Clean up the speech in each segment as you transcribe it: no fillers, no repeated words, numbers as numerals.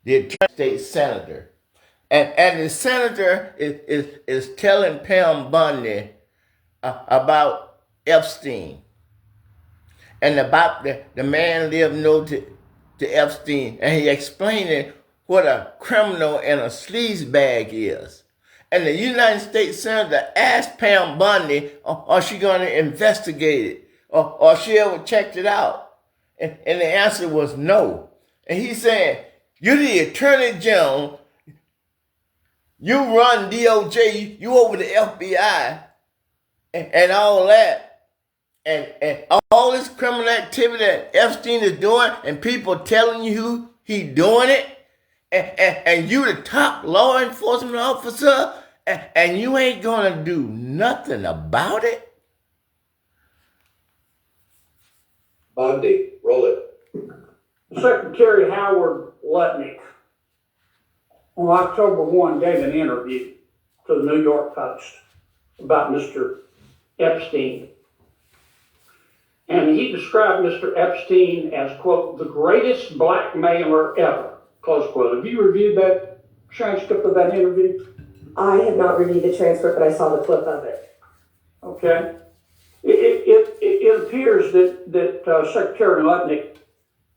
the state senator. And the senator is telling Pam Bondi about Epstein and about the man lived no to Epstein, and he explained what a criminal and a sleazebag is. And the United States Senator asked Pam Bondi, are she going to investigate it? Or she ever checked it out? And the answer was no. And he said, you're the Attorney General, you run DOJ, you over the FBI, and all that. And all this criminal activity that Epstein is doing, and people telling you he doing it, and you the top law enforcement officer, and you ain't gonna do nothing about it? Bondi, roll it. Secretary Howard Lutnick on October 1 gave an interview to the New York Post about Mr. Epstein. And he described Mr. Epstein as, quote, the greatest blackmailer ever, close quote. Have you reviewed that transcript of that interview? I have not reviewed the transcript, but I saw the clip of it. Okay. It appears that Secretary Lutnick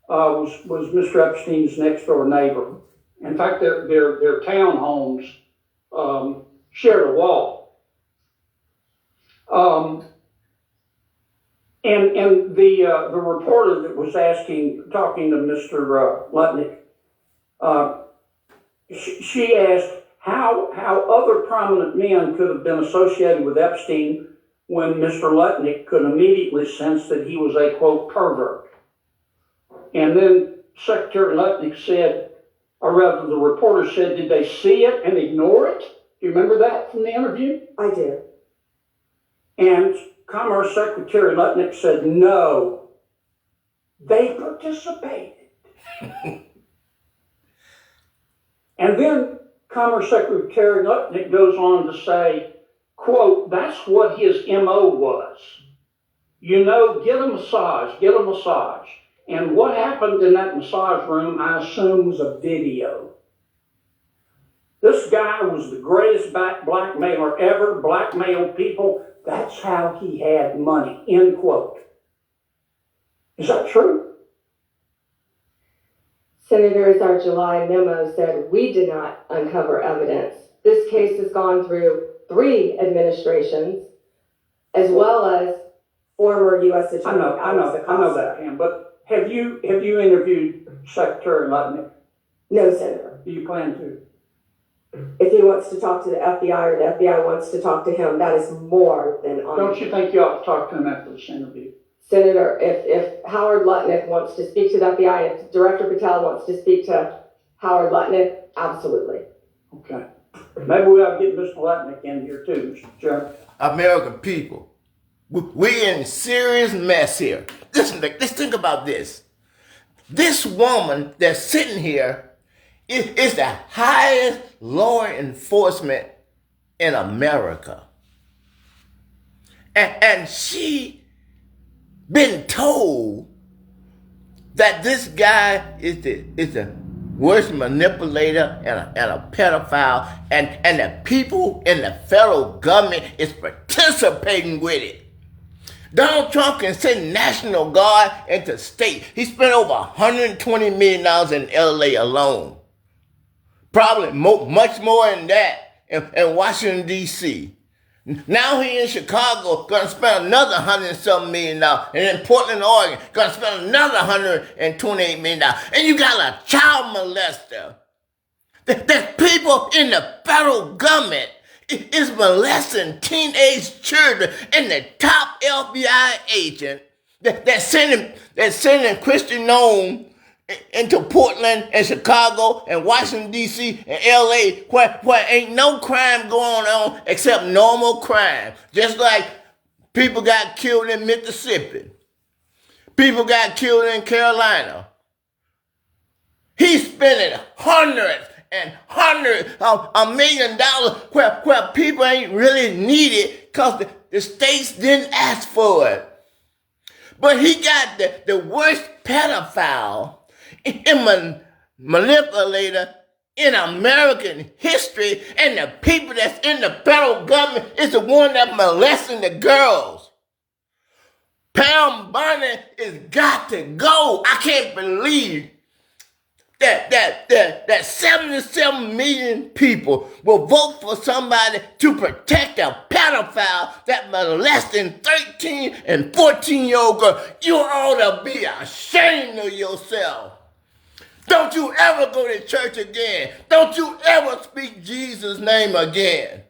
was Mr. Epstein's next door neighbor. In fact, their townhomes shared a wall. And the reporter that was talking to Mr. Lutnick, she asked how other prominent men could have been associated with Epstein when Mr. Lutnick could immediately sense that he was a, quote, pervert. And then Secretary Lutnick said, or rather the reporter said, did they see it and ignore it? Do you remember that from the interview? I do. And Commerce Secretary Lutnick said, no, they participated. And then Commerce Secretary Lutnick goes on to say, quote, that's what his MO was. You know, get a massage. And what happened in that massage room, I assume, was a video. This guy was the greatest blackmailer ever, blackmailed people. That's how he had money, end quote. Is that true? Senators, our July memo said we did not uncover evidence. This case has gone through 3 administrations, as well as former U.S. Attorney. I know that, Pam, but have you interviewed Secretary Lutnick? No, Senator. Do you plan to? If he wants to talk to the FBI or the FBI wants to talk to him, that is more than on. Don't you think you ought to talk to him after this interview? Senator, if Howard Lutnick wants to speak to the FBI, if Director Patel wants to speak to Howard Lutnick, absolutely. Okay. Maybe we ought to get Mr. Lutnick in here too, Mr. Chairman. American people, we're in serious mess here. Listen, let's think about this. This woman that's sitting here is the highest law enforcement in America. And she been told that this guy is the worst manipulator and a pedophile, and the people in the federal government is participating with it. Donald Trump can send National Guard into state. He spent over $120 million in LA alone. Probably much more than that in Washington, D.C. Now he in Chicago, going to spend another $100-something million. And in Portland, Oregon, going to spend another $128 million. And you got a child molester. There's people in the federal government is molesting teenage children, and the top FBI agent that's sending Kristi Noem into Portland and Chicago and Washington, D.C. and L.A. where ain't no crime going on except normal crime. Just like people got killed in Mississippi. People got killed in Carolina. He's spending hundreds and hundreds of $1 million where people ain't really needed because the states didn't ask for it. But he got the worst pedophile in manipulator in American history, and the people that's in the federal government is the one that molesting the girls. Pam Bondi has got to go. I can't believe that 77 million people will vote for somebody to protect a pedophile that molesting 13 and 14-year-old girls. You ought to be ashamed of yourself. Don't you ever go to church again. Don't you ever speak Jesus' name again.